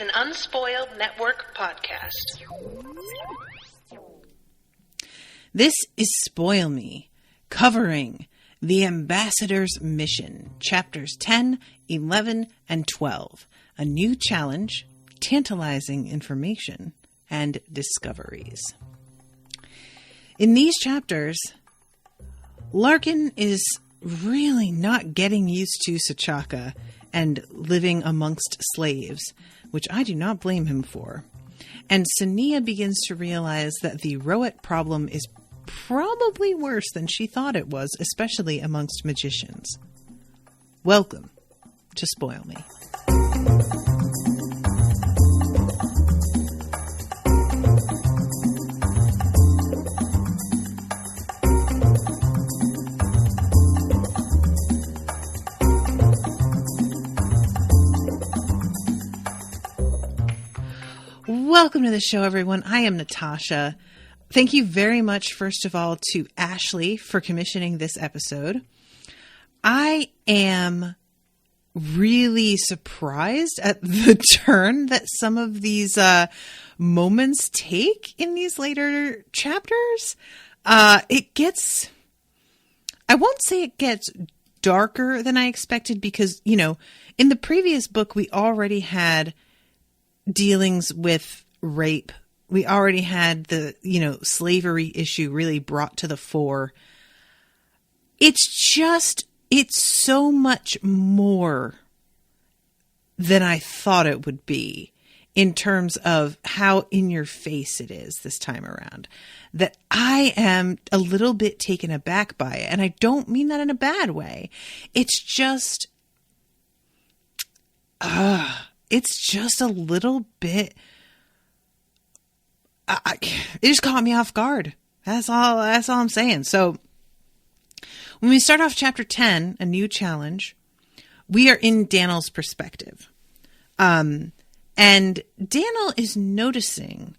an Unspoiled Network podcast. This is Spoil Me, covering the Ambassador's Mission, chapters 10, 11, and 12. A new challenge, tantalizing information, and discoveries. In these chapters, Lorkin is really not getting used to S'chaka and living amongst slaves, which I do not blame him for. And Sania begins to realize that the roet problem is probably worse than she thought it was, especially amongst magicians. Welcome to Spoil Me. Welcome to the show, everyone. I am Natasha. Thank you very much, first of all, to Ashleigh for commissioning this episode. I am really surprised at the turn that some of these moments take in these later chapters. It gets, I won't say it gets darker than I expected because, you know, in the previous book, we already had dealings with rape. We already had the, slavery issue really brought to the fore. It's so much more than I thought it would be in terms of how in your face it is this time around, that I am a little bit taken aback by it. And I don't mean that in a bad way. It's just a little bit, it just caught me off guard. That's all I'm saying. So when we start off chapter 10, a new challenge, we are in Daniel's perspective. And Daniel is noticing,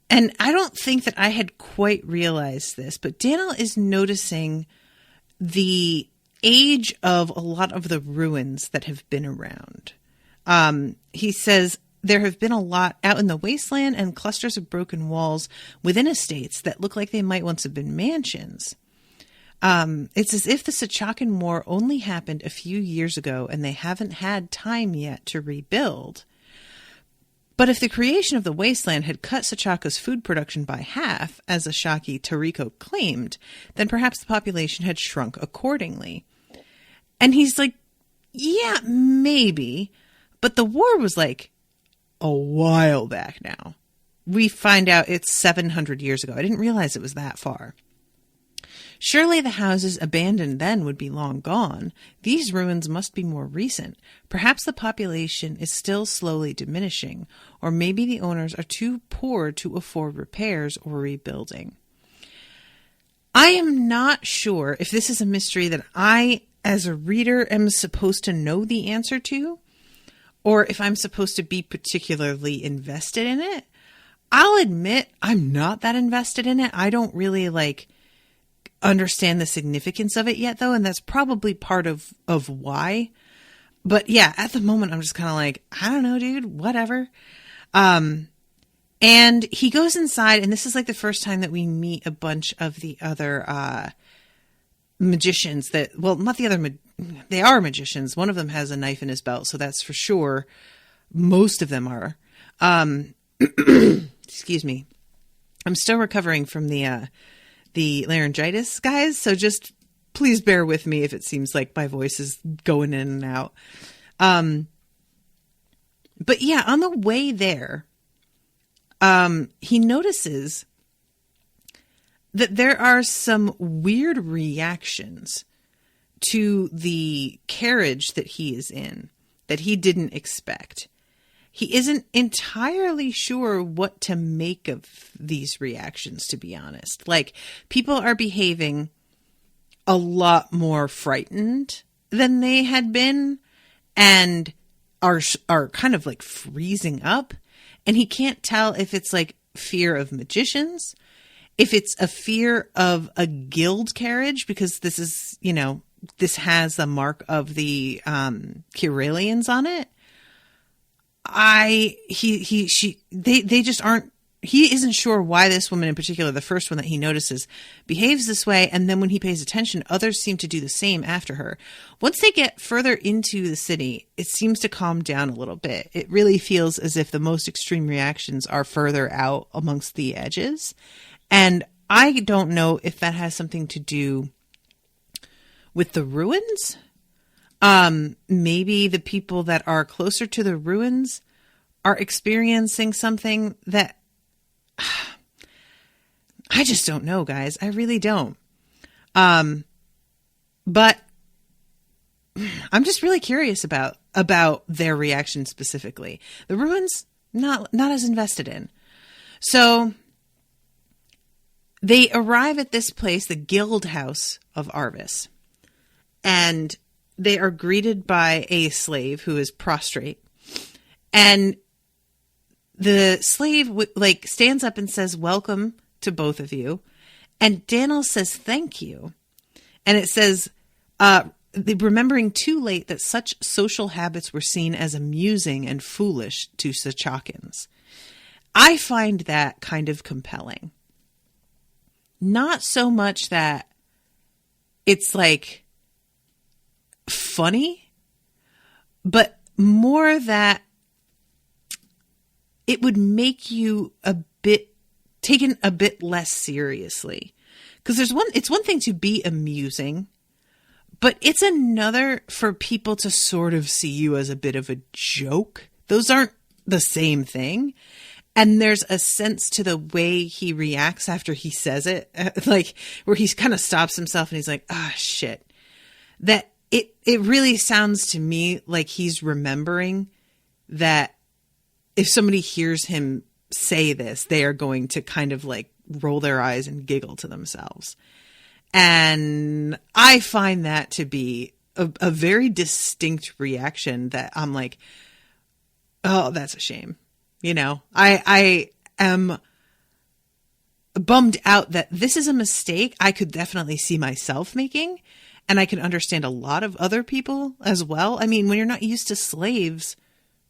and I don't think that I had quite realized this, but Daniel is noticing the age of a lot of the ruins that have been around. He says there have been a lot out in the wasteland and clusters of broken walls within estates that look like they might once have been mansions. It's as if the S'chakan War only happened a few years ago and they haven't had time yet to rebuild. But if the creation of the wasteland had cut S'chaka's food production by half, as Ashaki Tariko claimed, then perhaps the population had shrunk accordingly. And he's like, yeah, maybe. But the war was like a while back now. We find out it's 700 years ago. I didn't realize it was that far. Surely the houses abandoned then would be long gone. These ruins must be more recent. Perhaps the population is still slowly diminishing, or maybe the owners are too poor to afford repairs or rebuilding. I am not sure if this is a mystery that I, as a reader, am supposed to know the answer to, or if I'm supposed to be particularly invested in it. I'll admit I'm not that invested in it. I don't really understand the significance of it yet, though, and that's probably part of why. But yeah, at the moment, I'm just kind of like, I don't know, dude, whatever. And he goes inside, and this is like the first time that we meet a bunch of the other magicians that, well, not the other, they are magicians. One of them has a knife in his belt, so that's for sure. Most of them are. Excuse me. I'm still recovering from the laryngitis, guys, so just please bear with me if it seems like my voice is going in and out. But yeah, on the way there, he notices that there are some weird reactions to the carriage that he is in that he didn't expect. He isn't entirely sure what to make of these reactions, to be honest. Like, people are behaving a lot more frightened than they had been and are kind of like freezing up. And he can't tell if it's like fear of magicians, if it's a fear of a guild carriage, because this is, this has the mark of the Kiralians on it. they just aren't, he isn't sure why this woman in particular, the first one that he notices, behaves this way. And then when he pays attention, others seem to do the same after her. Once they get further into the city, it seems to calm down a little bit. It really feels as if the most extreme reactions are further out amongst the edges. And I don't know if that has something to do with the ruins. Maybe the people that are closer to the ruins are experiencing something that I just don't know, guys. I really don't. But I'm just really curious about their reaction specifically. The ruins, not as invested in. So they arrive at this place, the Guild House of Arvis, and they are greeted by a slave who is prostrate. And the slave stands up and says, "Welcome to both of you." And Daniel says, "Thank you." And it says, remembering too late that such social habits were seen as amusing and foolish to Sechakans. I find that kind of compelling. Not so much that it's like funny, but more that it would make you taken a bit less seriously. Because it's one thing to be amusing, but it's another for people to sort of see you as a bit of a joke. Those aren't the same thing. And there's a sense to the way he reacts after he says it, like where he kind of stops himself and he's like, shit. That it really sounds to me like he's remembering that if somebody hears him say this, they are going to kind of like roll their eyes and giggle to themselves. And I find that to be a very distinct reaction that I'm like, oh, that's a shame. You know, I am bummed out that this is a mistake I could definitely see myself making. And I can understand a lot of other people as well. I mean, when you're not used to slaves,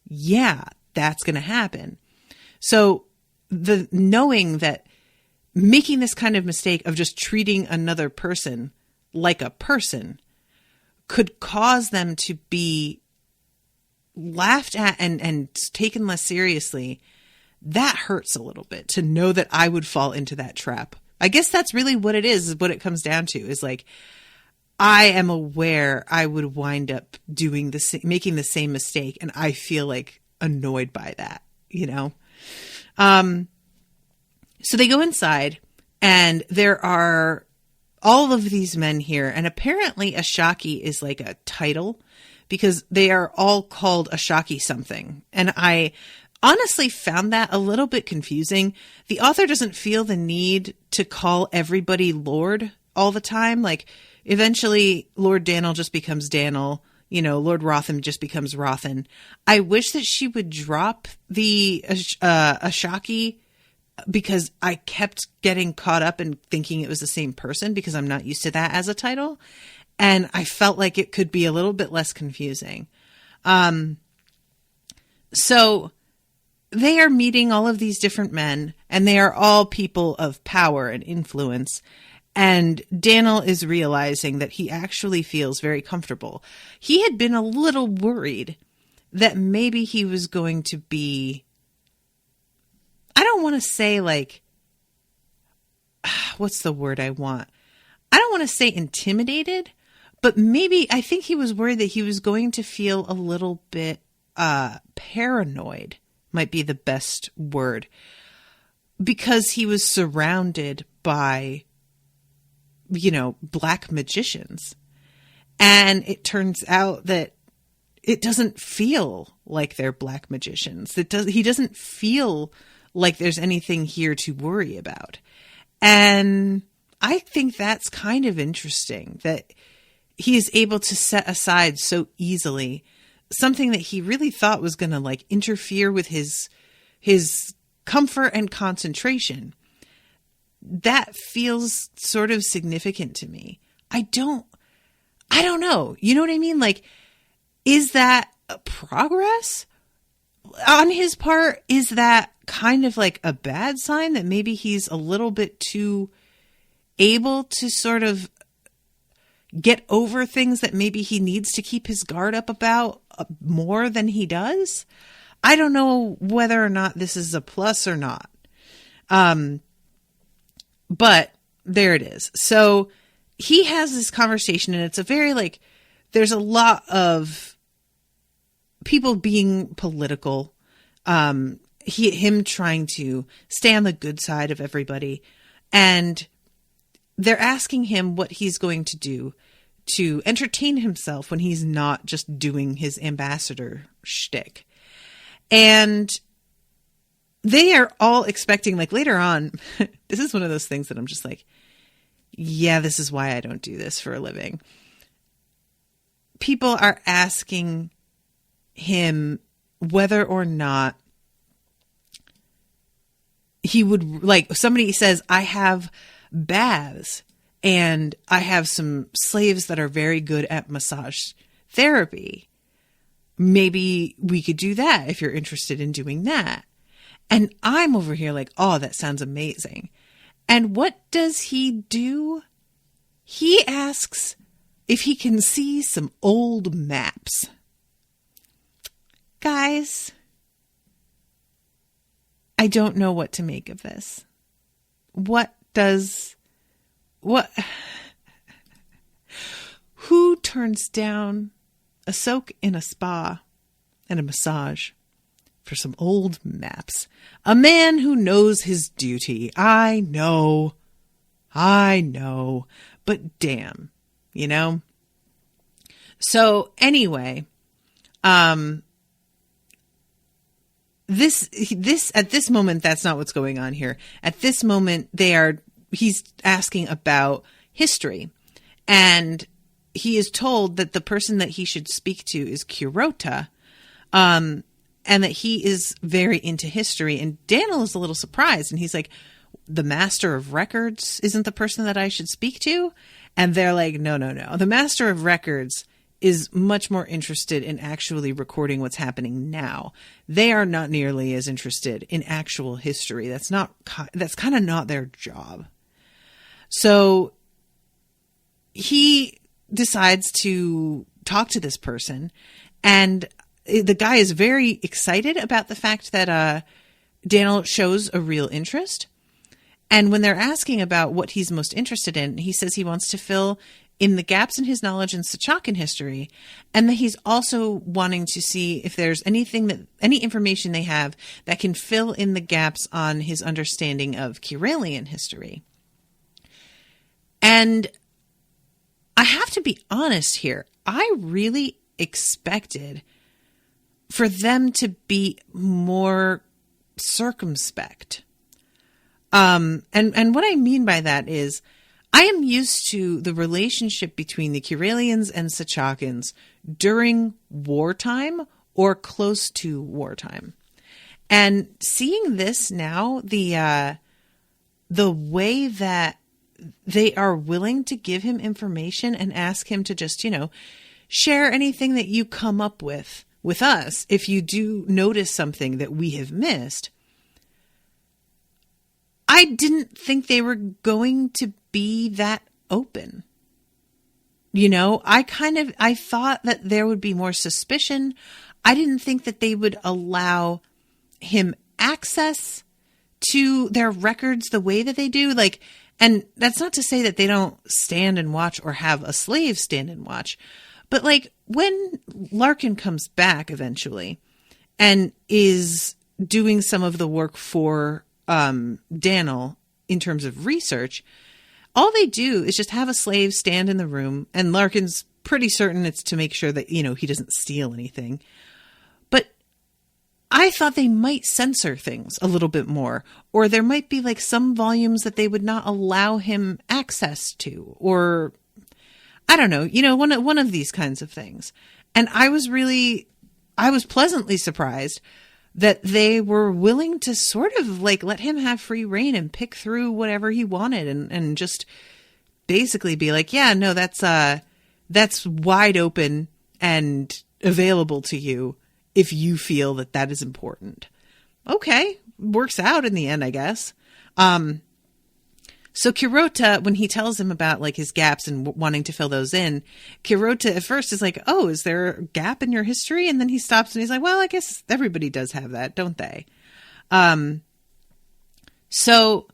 yeah, that's going to happen. So the knowing that making this kind of mistake of just treating another person like a person could cause them to be laughed at and taken less seriously, that hurts a little bit to know that I would fall into that trap. I guess that's really what it is what it comes down to, is like, I am aware I would wind up making the same mistake, and I feel like annoyed by that, you know? So they go inside, and there are all of these men here, and apparently Ashaki is like a title, because they are all called Ashaki something. And I honestly found that a little bit confusing. The author doesn't feel the need to call everybody Lord all the time. Like, eventually Lord Daniel just becomes Daniel. You know, Lord Rothan just becomes Rothan. I wish that she would drop the Ashaki, because I kept getting caught up in thinking it was the same person, because I'm not used to that as a title. And I felt like it could be a little bit less confusing. So they are meeting all of these different men, and they are all people of power and influence. And Daniel is realizing that he actually feels very comfortable. He had been a little worried that maybe he was going to be, I don't want to say like, what's the word I want? I don't want to say intimidated, but maybe I think he was worried that he was going to feel a little bit paranoid, might be the best word, because he was surrounded by, you know, black magicians. And it turns out that it doesn't feel like they're black magicians. He doesn't feel like there's anything here to worry about. And I think that's kind of interesting that he is able to set aside so easily something that he really thought was going to like interfere with his comfort and concentration. That feels sort of significant to me. I don't know. You know what I mean? Like, is that a progress? on his part, is that kind of like a bad sign that maybe he's a little bit too able to sort of get over things that maybe he needs to keep his guard up about more than he does? I don't know whether or not this is a plus or not. But there it is. So he has this conversation, and it's a very like, there's a lot of people being political, him trying to stay on the good side of everybody. And they're asking him what he's going to do to entertain himself when he's not just doing his ambassador shtick. And they are all expecting, like later on, this is one of those things that I'm just like, yeah, this is why I don't do this for a living. People are asking him whether or not he would, like, somebody says, I have baths and I have some slaves that are very good at massage therapy. Maybe we could do that if you're interested in doing that. And I'm over here like, oh, that sounds amazing. And what does he do? He asks if he can see some old maps. Guys, I don't know what to make of this. Who turns down a soak in a spa and a massage for some old maps? A man who knows his duty. I know, but damn, you know? So anyway, this at this moment, that's not what's going on here. At this moment, he's asking about history, and he is told that the person that he should speak to is Kurota, and that he is very into history. And Daniel is a little surprised, and he's like, the Master of Records isn't the person that I should speak to? And they're like, no. The Master of Records is much more interested in actually recording what's happening now. They are not nearly as interested in actual history. That's kind of not their job. So he decides to talk to this person, and the guy is very excited about the fact that Daniel shows a real interest. And when they're asking about what he's most interested in, he says he wants to fill in the gaps in his knowledge in Sachakan history, and that he's also wanting to see if there's any information they have that can fill in the gaps on his understanding of Kiralian history. And I have to be honest here. I really expected for them to be more circumspect. And what I mean by that is, I am used to the relationship between the Kiralians and Sachakans during wartime or close to wartime. And seeing this now, the way that they are willing to give him information and ask him to just, share anything that you come up with us if you do notice something that we have missed. I didn't think they were going to be that open. I thought that there would be more suspicion. I didn't think that they would allow him access to their records the way that they do. And that's not to say that they don't stand and watch or have a slave stand and watch. But when Lorkin comes back eventually and is doing some of the work for Daniel in terms of research, all they do is just have a slave stand in the room, and Larkin's pretty certain it's to make sure that, he doesn't steal anything. But I thought they might censor things a little bit more, or there might be some volumes that they would not allow him access to, or I don't know, one of these kinds of things. And I was pleasantly surprised that they were willing to sort of let him have free reign and pick through whatever he wanted and just basically be like, yeah, no, that's wide open and available to you if you feel that that is important. Okay. Works out in the end, I guess. So Kirota, when he tells him about like his gaps and wanting to fill those in, Kirota at first is like, oh, is there a gap in your history? And then he stops and he's like, well, I guess everybody does have that, don't they? So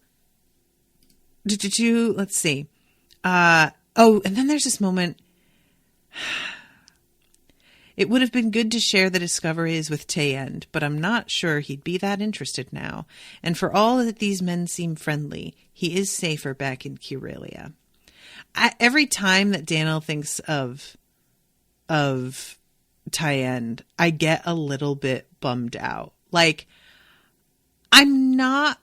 let's see. And then there's this moment. It would have been good to share the discoveries with Tayend, but I'm not sure he'd be that interested now. And for all that these men seem friendly, he is safer back in Kyrelia. Every time that Daniel thinks of Tayend, I get a little bit bummed out. Like, I'm not...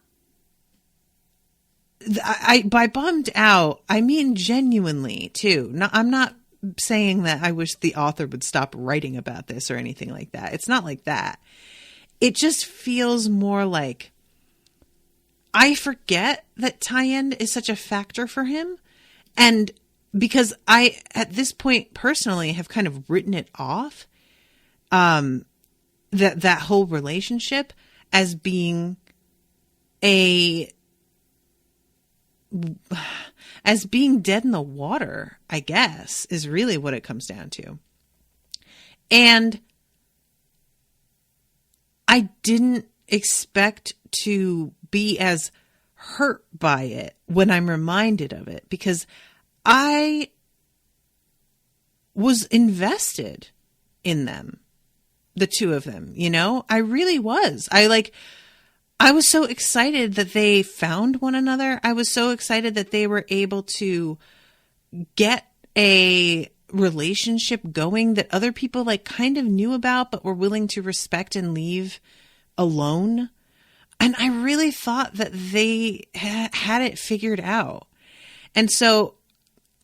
by bummed out, I mean genuinely, too. I'm not saying that I wish the author would stop writing about this or anything like that. It's not like that. It just feels more like I forget that Tayend is such a factor for him. And because I, at this point personally, have kind of written it off, that whole relationship as being dead in the water, I guess, is really what it comes down to. And I didn't expect to be as hurt by it when I'm reminded of it, because I was invested in them, the two of them, you know? I really was. I was so excited that they found one another. I was so excited that they were able to get a relationship going that other people like kind of knew about, but were willing to respect and leave alone. And I really thought that they had it figured out. And so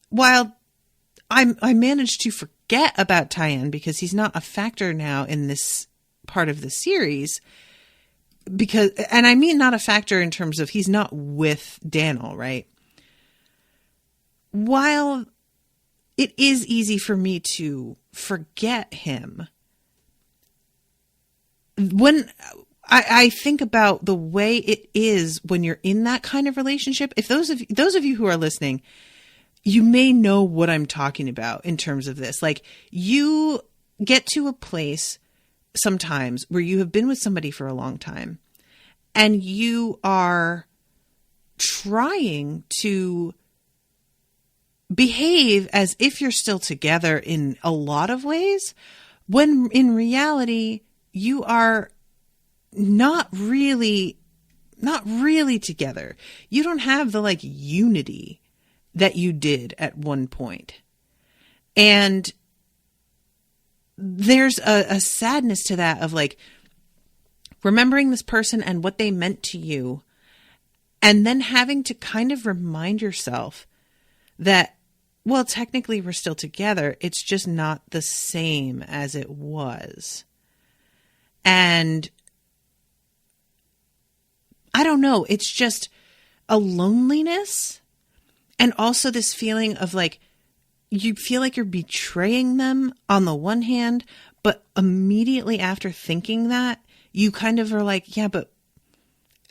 while I managed to forget about Tayend because he's not a factor now in this part of the series, and I mean not a factor in terms of he's not with Daniel, right? While it is easy for me to forget him, when I think about the way it is when you're in that kind of relationship, if those of you who are listening, you may know what I'm talking about in terms of this. Like, you get to a place sometimes where you have been with somebody for a long time and you are trying to behave as if you're still together in a lot of ways, when in reality you are not really together. You don't have the like unity that you did at one point. And there's a sadness to that of like remembering this person and what they meant to you, and then having to kind of remind yourself that, well, technically we're still together. It's just not the same as it was. And I don't know. It's just a loneliness, and also this feeling of like, you feel like you're betraying them on the one hand, but immediately after thinking that, you kind of are like, yeah, but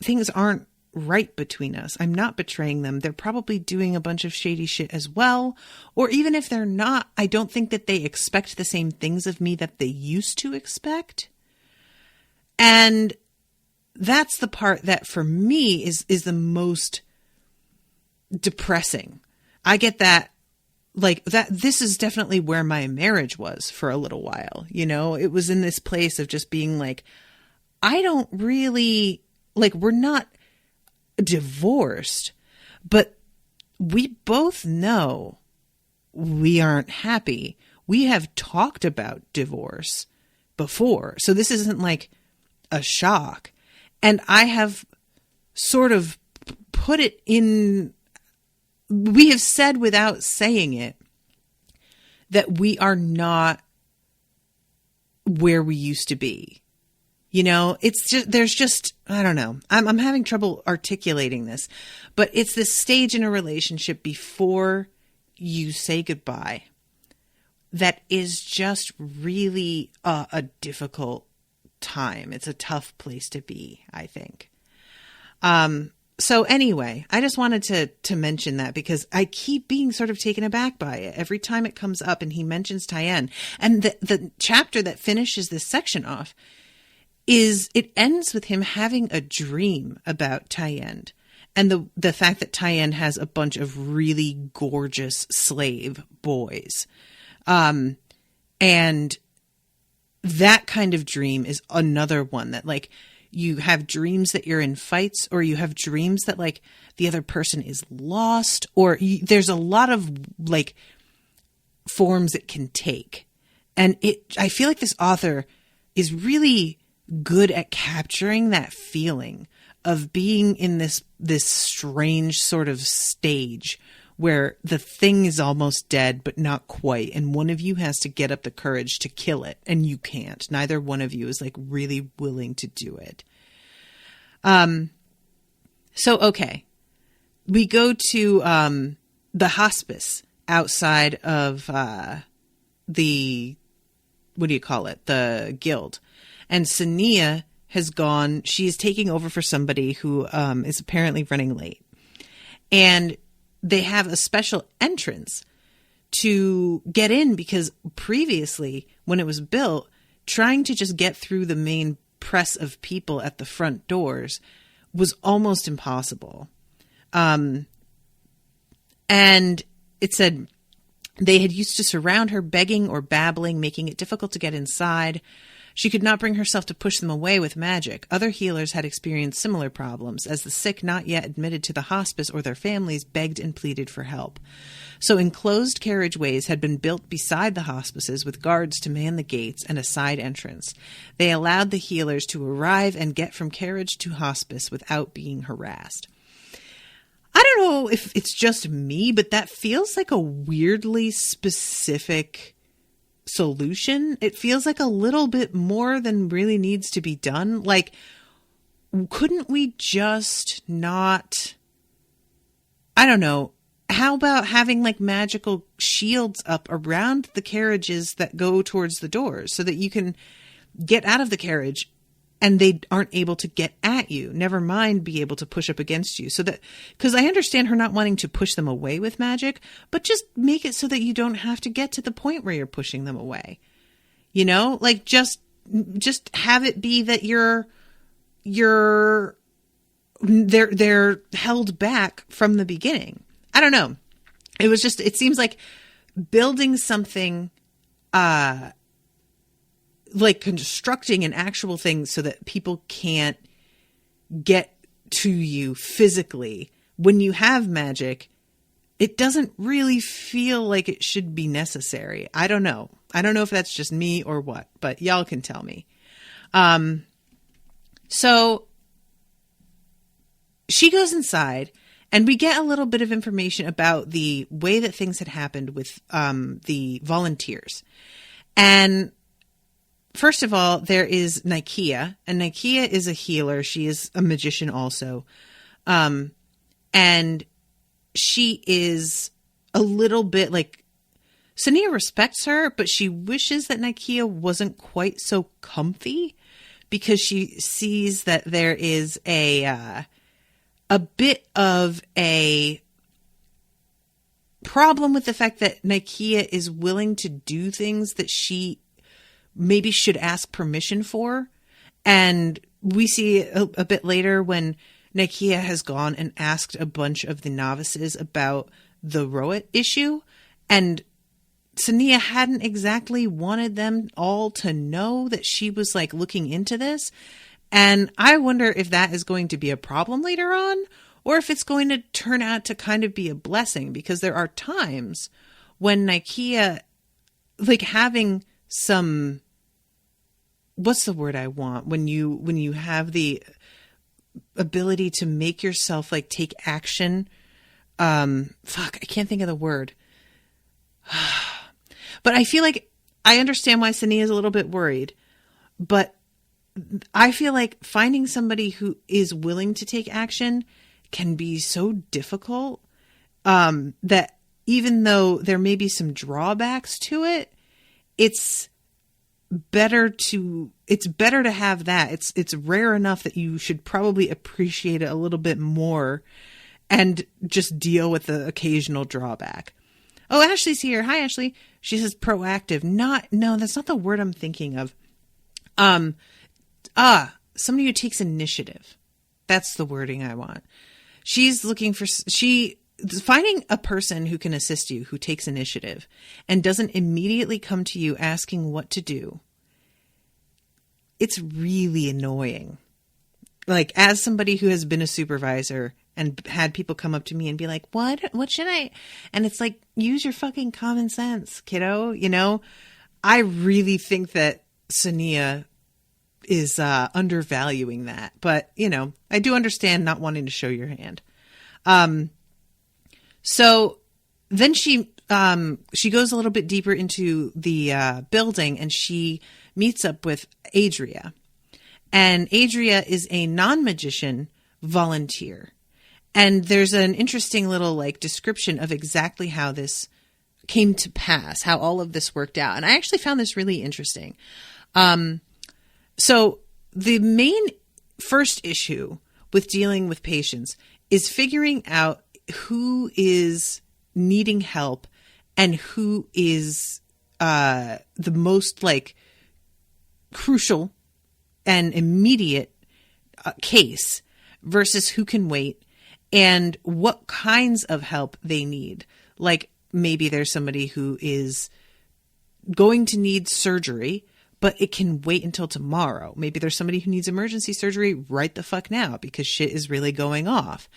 things aren't right between us. I'm not betraying them. They're probably doing a bunch of shady shit as well. Or even if they're not, I don't think that they expect the same things of me that they used to expect. And that's the part that for me is the most depressing. I get that, like, that this is definitely where my marriage was for a little while. You know, it was in this place of just being like, I don't really, like, we're not divorced, but we both know we aren't happy. We have talked about divorce before, so this isn't like a shock. And I have sort of put it in, we have said without saying it, that we are not where we used to be. You know, it's just, there's just, I don't know. I'm having trouble articulating this, but it's this stage in a relationship before you say goodbye that is just really a difficult time. It's a tough place to be, I think. So anyway, I just wanted to mention that because I keep being sort of taken aback by it every time it comes up and he mentions Tayend. And the chapter that finishes this section off it ends with him having a dream about Tayend and the fact that Tayend has a bunch of really gorgeous slave boys. And that kind of dream is another one that, like, you have dreams that you're in fights, or you have dreams that, like, the other person is lost, or there's a lot of, like, forms it can take. And I feel like this author is really good at capturing that feeling of being in this strange sort of stage where the thing is almost dead, but not quite. And one of you has to get up the courage to kill it. And you can't. Neither one of you is, like, really willing to do it. So, okay. We go to, the hospice outside of, the guild. And Sania has gone, she is taking over for somebody who, is apparently running late. And they have a special entrance to get in because previously, when it was built, trying to just get through the main press of people at the front doors was almost impossible. And it said they had used to surround her begging or babbling, making it difficult to get inside. She could not bring herself to push them away with magic. Other healers had experienced similar problems, as the sick not yet admitted to the hospice or their families begged and pleaded for help. So enclosed carriageways had been built beside the hospices with guards to man the gates and a side entrance. They allowed the healers to arrive and get from carriage to hospice without being harassed. I don't know if it's just me, but that feels like a weirdly specific solution. It feels like a little bit more than really needs to be done. Like, couldn't we just not, I don't know, how about having, like, magical shields up around the carriages that go towards the doors so that you can get out of the carriage and they aren't able to get at you, never mind be able to push up against you. So that, because I understand her not wanting to push them away with magic, but just make it so that you don't have to get to the point where you're pushing them away. You know, like, just have it be that they're held back from the beginning. I don't know. It seems like building something, like constructing an actual thing so that people can't get to you physically. When you have magic, it doesn't really feel like it should be necessary. I don't know. I don't know if that's just me or what, but y'all can tell me. So she goes inside and we get a little bit of information about the way that things had happened with the volunteers. And first of all, there is Nikia, and Nikia is a healer. She is a magician also. And she is a little bit like, Sania respects her, but she wishes that Nikia wasn't quite so comfy because she sees that there is a bit of a problem with the fact that Nikia is willing to do things that she maybe should ask permission for. And we see a bit later when Nikia has gone and asked a bunch of the novices about the roet issue, and Sania hadn't exactly wanted them all to know that she was, like, looking into this. And I wonder if that is going to be a problem later on, or if it's going to turn out to kind of be a blessing, because there are times when Nikia, like, having some, what's the word I want? When you have the ability to make yourself, like, take action. I can't think of the word. But I feel like I understand why Sania is a little bit worried, but I feel like finding somebody who is willing to take action can be so difficult, that even though there may be some drawbacks to it, it's better to have that. It's rare enough that you should probably appreciate it a little bit more and just deal with the occasional drawback. Oh, Ashleigh's here. Hi, Ashleigh. She says proactive. No, that's not the word I'm thinking of. Somebody who takes initiative. That's the wording I want. She's looking for, finding a person who can assist you, who takes initiative and doesn't immediately come to you asking what to do. It's really annoying. Like, as somebody who has been a supervisor and had people come up to me and be like, what should I? And it's like, use your fucking common sense, kiddo. You know, I really think that Sania is undervaluing that. But, you know, I do understand not wanting to show your hand. So then she goes a little bit deeper into the building, and she meets up with Adria. And Adria is a non-magician volunteer. And there's an interesting little like description of exactly how this came to pass, how all of this worked out. And I actually found this really interesting. So the main first issue with dealing with patients is figuring out who is needing help and who is the most like crucial and immediate case versus who can wait and what kinds of help they need. Like maybe there's somebody who is going to need surgery, but it can wait until tomorrow. Maybe there's somebody who needs emergency surgery right the fuck now because shit is really going off.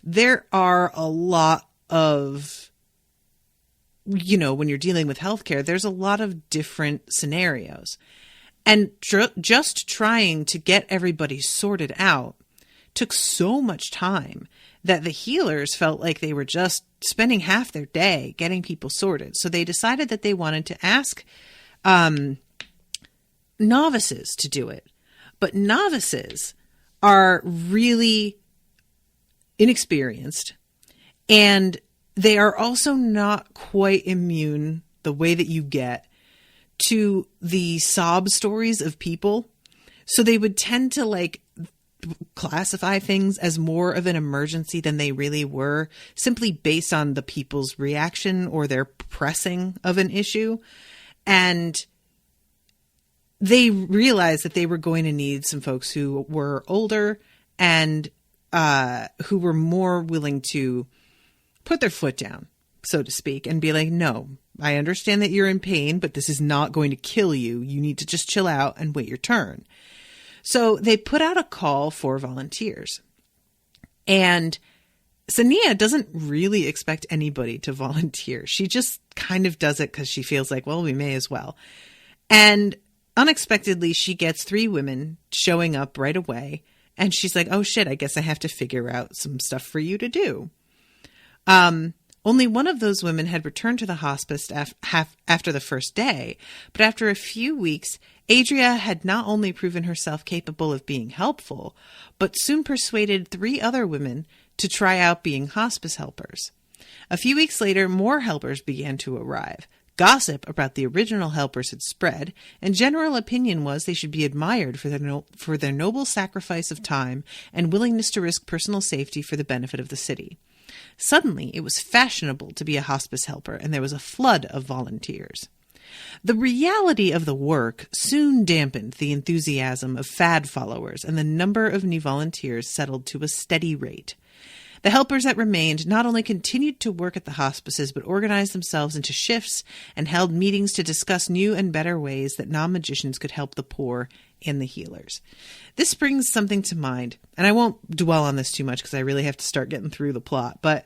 There are a lot of, you know, when you're dealing with healthcare, there's a lot of different scenarios. And just trying to get everybody sorted out took so much time that the healers felt like they were just spending half their day getting people sorted. So they decided that they wanted to ask novices to do it. But novices are really inexperienced, and they are also not quite immune the way that you get to the sob stories of people. So they would tend to like classify things as more of an emergency than they really were, simply based on the people's reaction or their pressing of an issue. And they realized that they were going to need some folks who were older and who were more willing to put their foot down, so to speak, and be like, no, I understand that you're in pain, but this is not going to kill you. You need to just chill out and wait your turn. So they put out a call for volunteers. And Sania doesn't really expect anybody to volunteer. She just kind of does it because she feels like, well, we may as well. And unexpectedly, she gets 3 women showing up right away. And she's like, oh shit, I guess I have to figure out some stuff for you to do. Only one of those women had returned to the hospice after the first day, but after a few weeks, Adria had not only proven herself capable of being helpful, but soon persuaded 3 other women to try out being hospice helpers. A few weeks later, more helpers began to arrive. Gossip about the original helpers had spread, and general opinion was they should be admired for their noble sacrifice of time and willingness to risk personal safety for the benefit of the city. Suddenly, it was fashionable to be a hospice helper, and there was a flood of volunteers. The reality of the work soon dampened the enthusiasm of fad followers, and the number of new volunteers settled to a steady rate. The helpers that remained not only continued to work at the hospices, but organized themselves into shifts and held meetings to discuss new and better ways that non-magicians could help the poor and the healers. This brings something to mind, and I won't dwell on this too much because I really have to start getting through the plot, but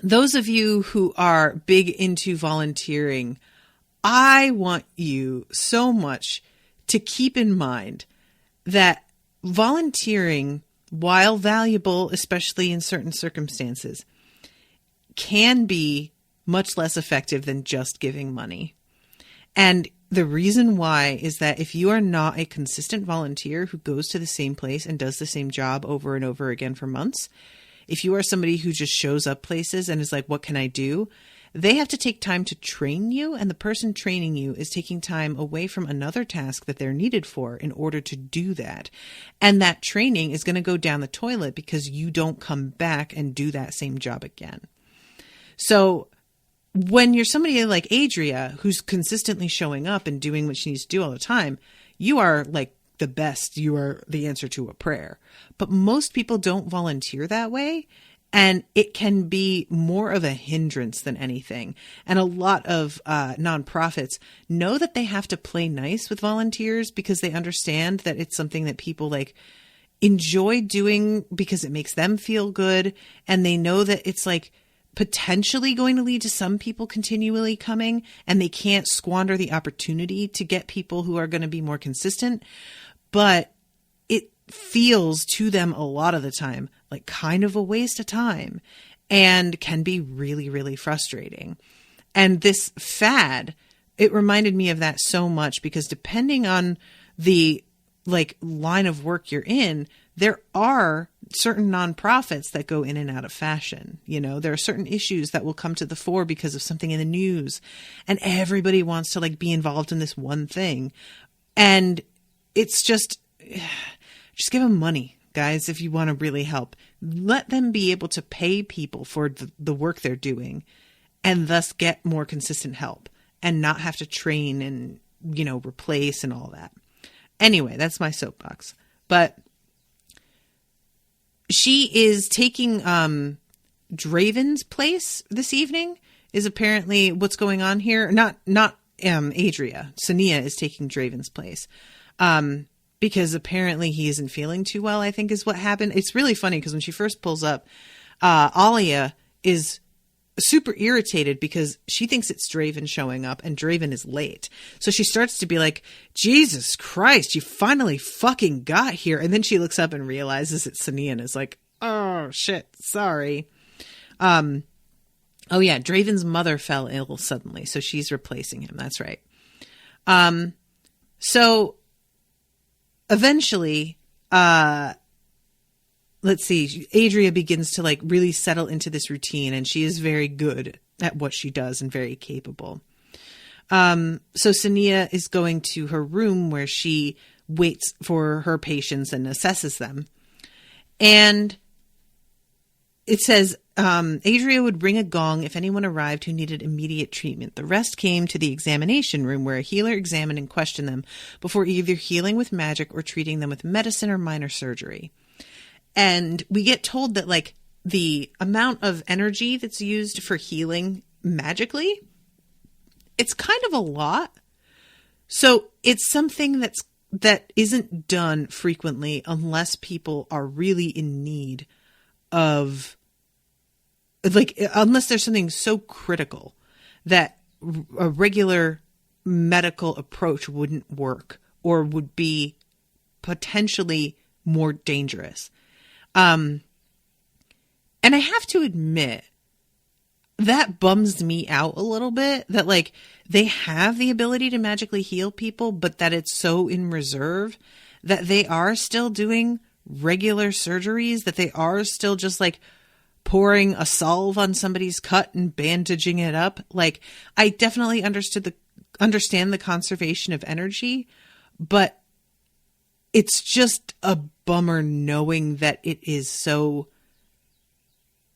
those of you who are big into volunteering, I want you so much to keep in mind that volunteering, while valuable, especially in certain circumstances, can be much less effective than just giving money. And the reason why is that if you are not a consistent volunteer who goes to the same place and does the same job over and over again for months, if you are somebody who just shows up places and is like, what can I do? they have to take time to train you, and the person training you is taking time away from another task that they're needed for in order to do that. And that training is going to go down the toilet because you don't come back and do that same job again. So when you're somebody like Adria, who's consistently showing up and doing what she needs to do all the time, you are like the best. You are the answer to a prayer. But most people don't volunteer that way. And it can be more of a hindrance than anything. And a lot of nonprofits know that they have to play nice with volunteers because they understand that it's something that people like enjoy doing because it makes them feel good. And they know that it's like potentially going to lead to some people continually coming, and they can't squander the opportunity to get people who are going to be more consistent. But it feels to them a lot of the time like kind of a waste of time and can be really, really frustrating. And this fad, it reminded me of that so much because depending on the like line of work you're in, there are certain nonprofits that go in and out of fashion. You know, there are certain issues that will come to the fore because of something in the news, and everybody wants to like be involved in this one thing. And it's just give them money, guys. If you want to really help, let them be able to pay people for the work they're doing and thus get more consistent help and not have to train and, you know, replace and all that. Anyway, that's my soapbox. But she is taking Draven's place this evening is apparently what's going on here. Not Adria. Sania is taking Draven's place. Because apparently he isn't feeling too well, I think is what happened. It's really funny because when she first pulls up, Alia is super irritated because she thinks it's Draven showing up and Draven is late. So she starts to be like, Jesus Christ, you finally fucking got here. And then she looks up and realizes it's Sania and is like, oh shit, sorry. Oh yeah, Draven's mother fell ill suddenly, so she's replacing him. That's right. So eventually, let's see, Adria begins to like really settle into this routine, and she is very good at what she does and very capable. So Sania is going to her room where she waits for her patients and assesses them. And it says, Adria would ring a gong if anyone arrived who needed immediate treatment. The rest came to the examination room where a healer examined and questioned them before either healing with magic or treating them with medicine or minor surgery. And we get told that like the amount of energy that's used for healing magically, it's kind of a lot. So it's something that isn't done frequently unless people are really in need of, like, unless there's something so critical that a regular medical approach wouldn't work or would be potentially more dangerous. And I have to admit, that bums me out a little bit that like they have the ability to magically heal people, but that it's so in reserve that they are still doing regular surgeries, that they are still just like pouring a salve on somebody's cut and bandaging it up. Like, I definitely understand the conservation of energy, but it's just a bummer knowing that it is so,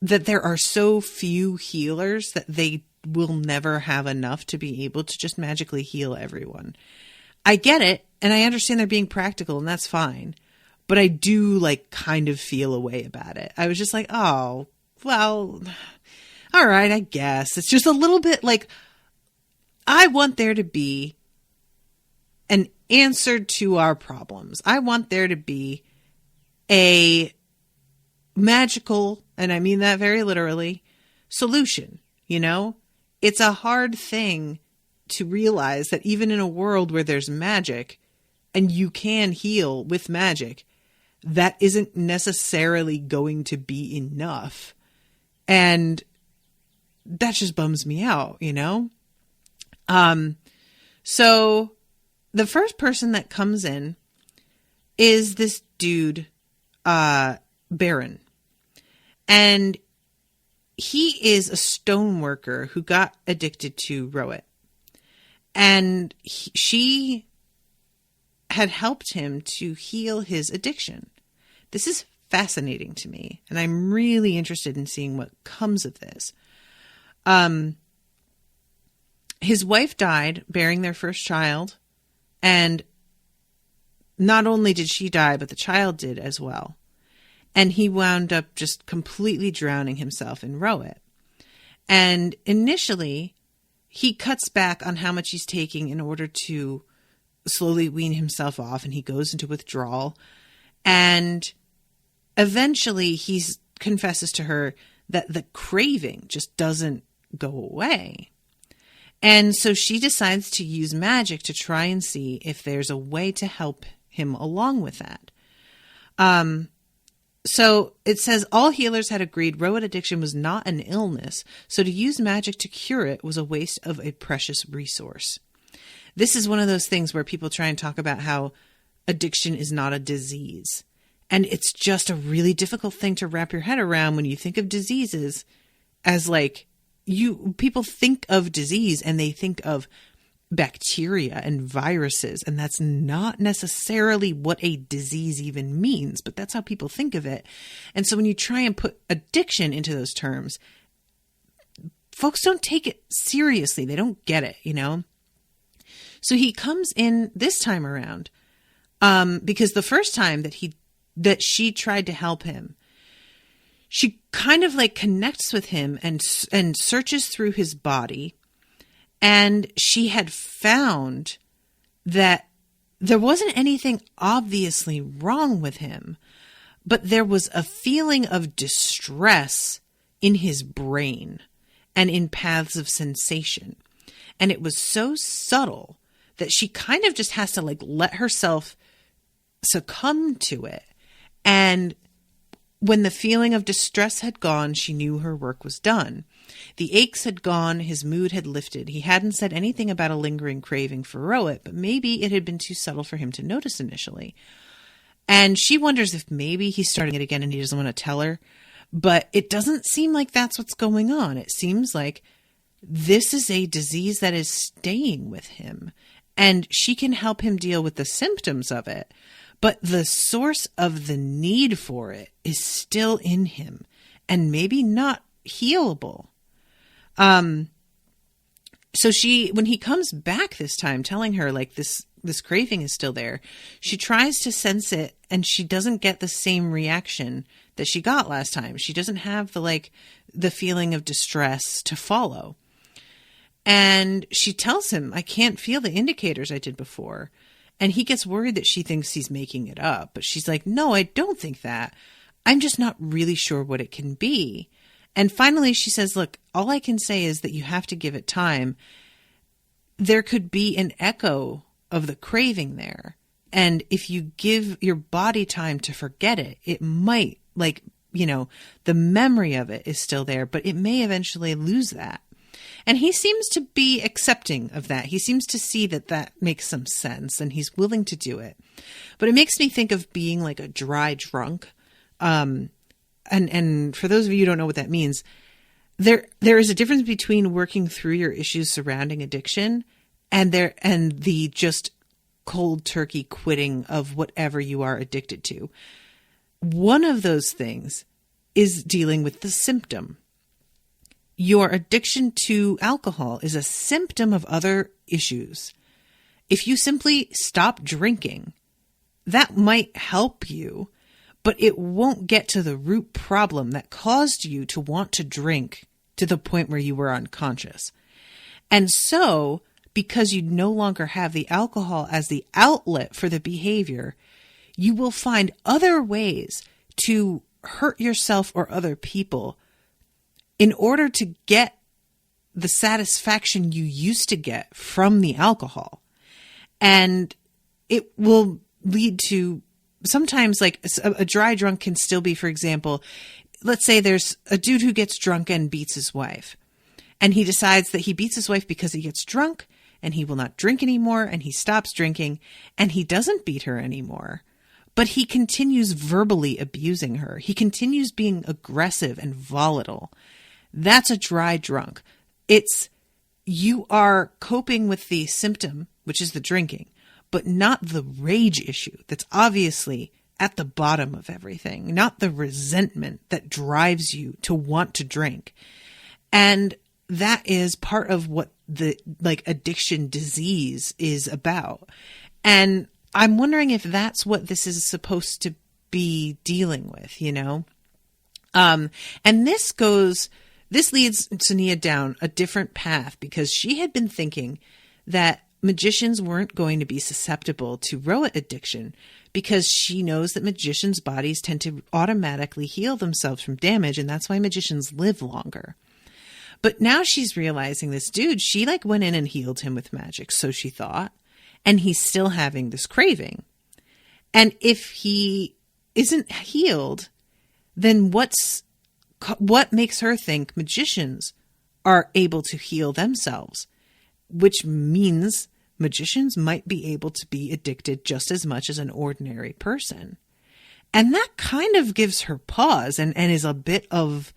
that there are so few healers that they will never have enough to be able to just magically heal everyone. I get it, and I understand they're being practical, and that's fine. But I do like kind of feel a way about it. I was just like, oh, well, all right, I guess. It's just a little bit like, I want there to be an answer to our problems. I want there to be a magical, and I mean that very literally, solution. You know, it's a hard thing to realize that even in a world where there's magic and you can heal with magic, that isn't necessarily going to be enough. And that just bums me out, you know? So the first person that comes in is this dude, Baron. And he is a stone worker who got addicted to roet. And she had helped him to heal his addiction. This is fascinating to me, and I'm really interested in seeing what comes of this. His wife died bearing their first child, and not only did she die, but the child did as well. And he wound up just completely drowning himself in roet. And initially, he cuts back on how much he's taking in order to slowly wean himself off, and he goes into withdrawal. And eventually, he confesses to her that the craving just doesn't go away. And so she decides to use magic to try and see if there's a way to help him along with that. So it says all healers had agreed roet addiction was not an illness, so to use magic to cure it was a waste of a precious resource. This is one of those things where people try and talk about how addiction is not a disease. And it's just a really difficult thing to wrap your head around when you think of diseases as people think of disease and they think of bacteria and viruses, and that's not necessarily what a disease even means, but that's how people think of it. And so when you try and put addiction into those terms, folks don't take it seriously. They don't get it, So he comes in this time around, because the first time that she tried to help him, she kind of connects with him and searches through his body. And she had found that there wasn't anything obviously wrong with him, but there was a feeling of distress in his brain and in paths of sensation. And it was so subtle that she kind of just has to let herself succumb to it. And when the feeling of distress had gone, she knew her work was done. The aches had gone, his mood had lifted. He hadn't said anything about a lingering craving for roet, but maybe it had been too subtle for him to notice initially. And she wonders if maybe he's starting it again and he doesn't want to tell her. But it doesn't seem like that's what's going on. It seems like this is a disease that is staying with him, and she can help him deal with the symptoms of it. But the source of the need for it is still in him and maybe not healable. So when he comes back this time, telling her this craving is still there, she tries to sense it and she doesn't get the same reaction that she got last time. She doesn't have the feeling of distress to follow. And she tells him, I can't feel the indicators I did before. And he gets worried that she thinks he's making it up. But she's like, no, I don't think that. I'm just not really sure what it can be. And finally, she says, look, all I can say is that you have to give it time. There could be an echo of the craving there. And if you give your body time to forget it, it might, the memory of it is still there, but it may eventually lose that. And he seems to be accepting of that. He seems to see that makes some sense and he's willing to do it. But it makes me think of being like a dry drunk. And for those of you who don't know what that means, there is a difference between working through your issues surrounding addiction and the just cold turkey quitting of whatever you are addicted to. One of those things is dealing with the symptom. Your addiction to alcohol is a symptom of other issues. If you simply stop drinking, that might help you, but it won't get to the root problem that caused you to want to drink to the point where you were unconscious. And so, because you no longer have the alcohol as the outlet for the behavior, you will find other ways to hurt yourself or other people in order to get the satisfaction you used to get from the alcohol. And it will lead to sometimes a dry drunk can still be, for example, let's say there's a dude who gets drunk and beats his wife. And he decides that he beats his wife because he gets drunk and he will not drink anymore and he stops drinking and he doesn't beat her anymore. But he continues verbally abusing her. He continues being aggressive and volatile. That's a dry drunk. It's, you are coping with the symptom, which is the drinking, but not the rage issue that's obviously at the bottom of everything, not the resentment that drives you to want to drink. And that is part of what the addiction disease is about. And I'm wondering if that's what this is supposed to be dealing with, you know? And this leads Sania down a different path, because she had been thinking that magicians weren't going to be susceptible to roet addiction, because she knows that magicians' bodies tend to automatically heal themselves from damage, and that's why magicians live longer. But now she's realizing this dude, she went in and healed him with magic, so she thought, and he's still having this craving. And if he isn't healed, then what makes her think magicians are able to heal themselves, which means magicians might be able to be addicted just as much as an ordinary person. And that kind of gives her pause and is a bit of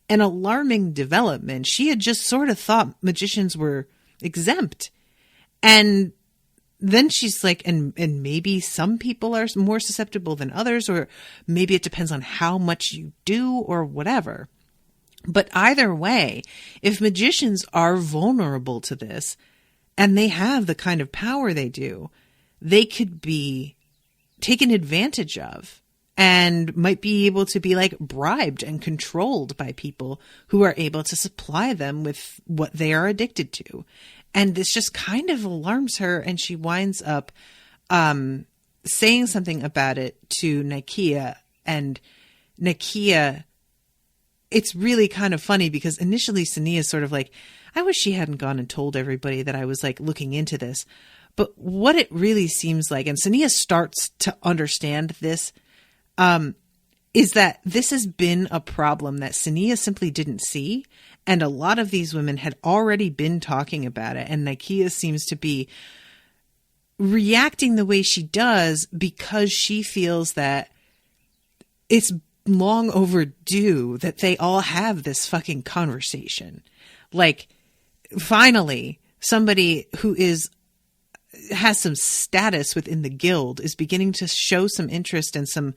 an alarming development. She had just sort of thought magicians were exempt. And then she's like, and maybe some people are more susceptible than others, or maybe it depends on how much you do or whatever. But either way, if magicians are vulnerable to this and they have the kind of power they do, they could be taken advantage of and might be able to be bribed and controlled by people who are able to supply them with what they are addicted to. And this just kind of alarms her, and she winds up saying something about it to Nakia. And Nakia, it's really kind of funny because initially Sania is sort of like, I wish she hadn't gone and told everybody that I was looking into this. But what it really seems like, and Sania starts to understand this, is that this has been a problem that Sania simply didn't see. And a lot of these women had already been talking about it. And Nakia seems to be reacting the way she does because she feels that it's long overdue that they all have this fucking conversation. Finally, somebody who has some status within the guild is beginning to show some interest and some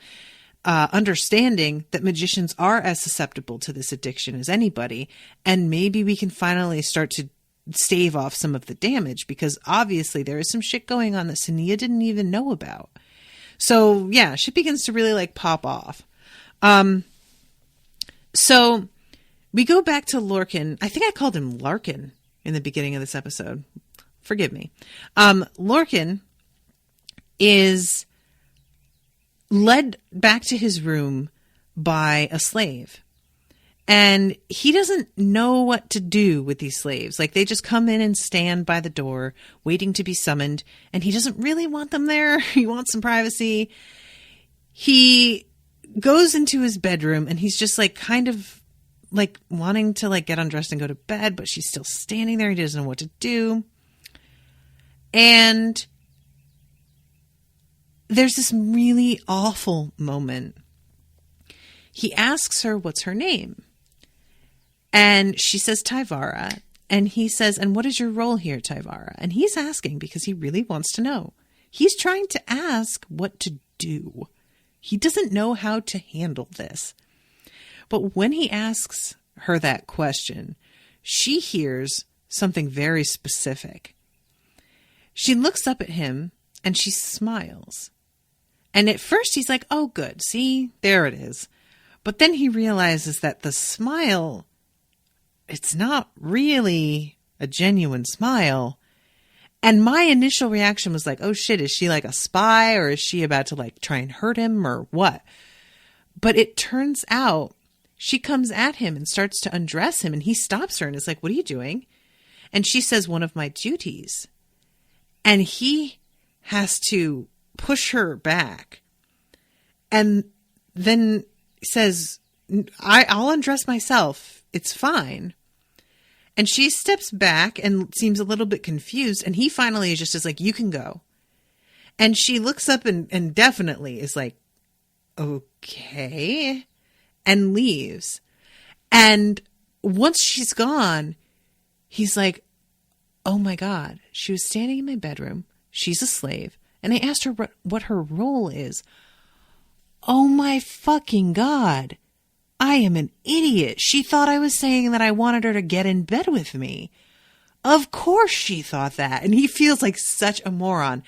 understanding that magicians are as susceptible to this addiction as anybody. And maybe we can finally start to stave off some of the damage, because obviously there is some shit going on that Sania didn't even know about. So yeah, shit begins to really pop off. So we go back to Lorkin. I think I called him Larkin in the beginning of this episode. Forgive me. Lorkin is led back to his room by a slave. And he doesn't know what to do with these slaves. They just come in and stand by the door waiting to be summoned. And he doesn't really want them there. He wants some privacy. He goes into his bedroom and he's just kind of wanting to get undressed and go to bed, but she's still standing there. He doesn't know what to do. And there's this really awful moment. He asks her, what's her name? And she says, Tyvara. And he says, and what is your role here, Tyvara? And he's asking because he really wants to know. He's trying to ask what to do. He doesn't know how to handle this. But when he asks her that question, she hears something very specific. She looks up at him and she smiles. And at first he's like, oh, good. See, there it is. But then he realizes that the smile, it's not really a genuine smile. And my initial reaction was like, oh shit, is she a spy, or is she about to try and hurt him or what? But it turns out she comes at him and starts to undress him, and he stops her and is like, what are you doing? And she says, one of my duties. And he has to push her back and then says, I'll undress myself. It's fine. And she steps back and seems a little bit confused. And he finally is just like, you can go. And she looks up and definitely is like, okay, and leaves. And once she's gone, he's like, oh my God, she was standing in my bedroom. She's a slave. And I asked her what her role is. Oh my fucking God. I am an idiot. She thought I was saying that I wanted her to get in bed with me. Of course she thought that. And he feels like such a moron.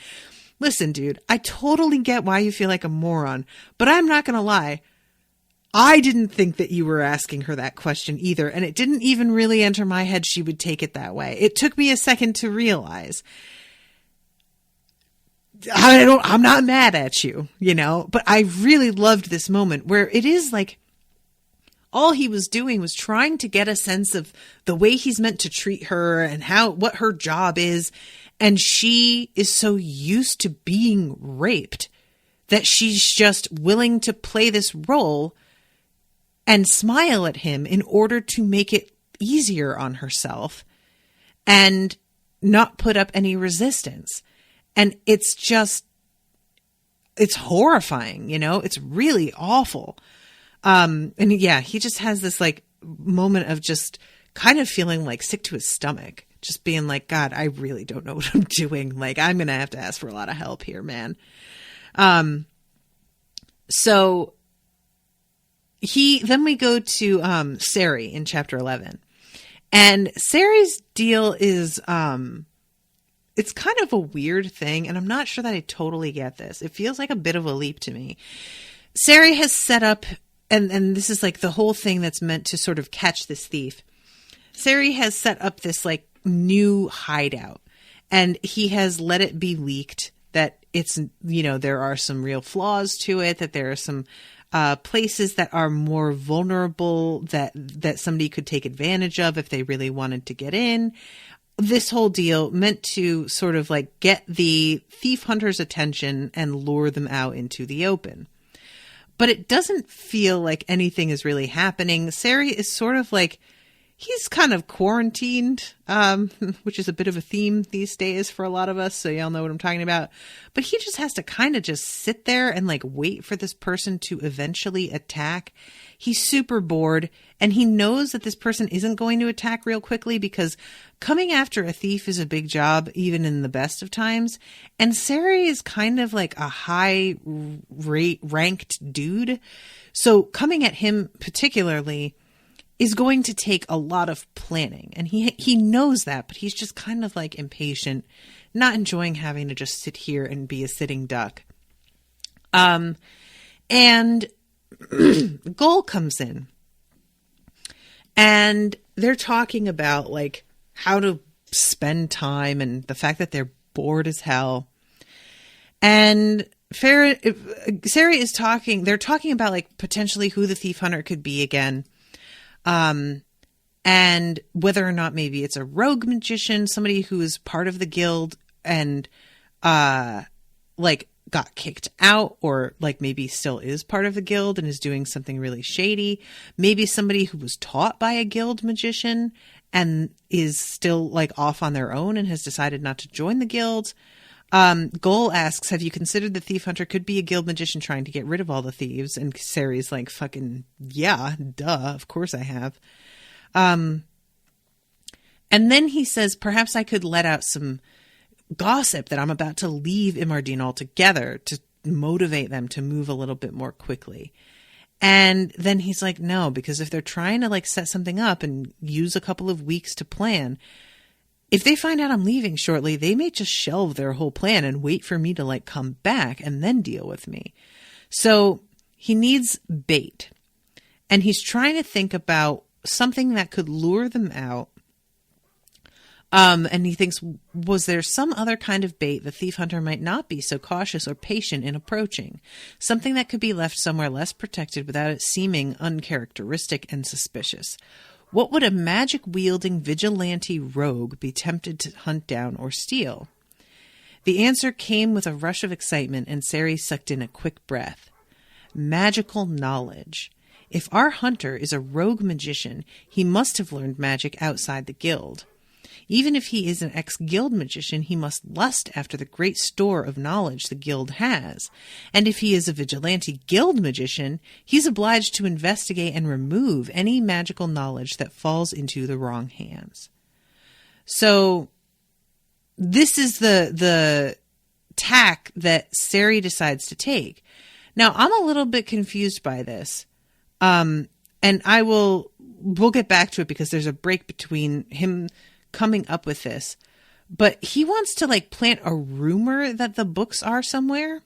Listen, dude, I totally get why you feel like a moron, but I'm not going to lie. I didn't think that you were asking her that question either. And it didn't even really enter my head she would take it that way. It took me a second to realize. I'm not mad at you, but I really loved this moment where it is like all he was doing was trying to get a sense of the way he's meant to treat her and what her job is. And she is so used to being raped that she's just willing to play this role and smile at him in order to make it easier on herself and not put up any resistance. And it's horrifying, it's really awful. And yeah, he just has this like moment of just kind of feeling like sick to his stomach, just being like, God, I really don't know what I'm doing. Like, I'm going to have to ask for a lot of help here, man. So then we go to, Sari in chapter 11, and Sari's deal is, it's kind of a weird thing, and I'm not sure that I totally get this. It feels like a bit of a leap to me. Sari has set up, and this is like the whole thing that's meant to sort of catch this thief. Sari has set up this like new hideout, and he has let it be leaked that it's, there are some real flaws to it, that there are some places that are more vulnerable that somebody could take advantage of if they really wanted to get in. This whole deal meant to sort of like get the thief hunter's attention and lure them out into the open. But it doesn't feel like anything is really happening. Sari is sort of like, he's kind of quarantined, which is a bit of a theme these days for a lot of us. So y'all know what I'm talking about. But he just has to kind of just sit there and like wait for this person to eventually attack. He's super bored, and he knows that this person isn't going to attack real quickly because coming after a thief is a big job, even in the best of times. And Sari is kind of like a high ranked dude. So coming at him particularly is going to take a lot of planning. And he knows that, but he's just kind of like impatient, not enjoying having to just sit here and be a sitting duck. And Gol comes in, and they're talking about like how to spend time and the fact that they're bored as hell. And Sari is they're talking about like potentially who the thief hunter could be again. And whether or not maybe it's a rogue magician, somebody who is part of the guild and, like got kicked out, or like maybe still is part of the guild and is doing something really shady. Maybe somebody who was taught by a guild magician and is still like off on their own and has decided not to join the guild. Gol asks, have you considered the thief hunter could be a guild magician trying to get rid of all the thieves? And Sari's like, fucking yeah, duh, of course I have. And then he says, perhaps I could let out some gossip that I'm about to leave Imardine altogether to motivate them to move a little bit more quickly. And then he's like, no, because if they're trying to like set something up and use a couple of weeks to plan, if they find out I'm leaving shortly, they may just shelve their whole plan and wait for me to like come back and then deal with me. So he needs bait, and he's trying to think about something that could lure them out. And he thinks, was there some other kind of bait the thief hunter might not be so cautious or patient in approaching? Something that could be left somewhere less protected without it seeming uncharacteristic and suspicious. What would a magic-wielding vigilante rogue be tempted to hunt down or steal? The answer came with a rush of excitement, and Sari sucked in a quick breath. Magical knowledge. If our hunter is a rogue magician, he must have learned magic outside the guild. Even if he is an ex-guild magician, he must lust after the great store of knowledge the guild has. And if he is a vigilante guild magician, he's obliged to investigate and remove any magical knowledge that falls into the wrong hands. So this is the tack that Sari decides to take. Now, I'm a little bit confused by this. And we'll get back to it because there's a break between him coming up with this. But he wants to like plant a rumor that the books are somewhere.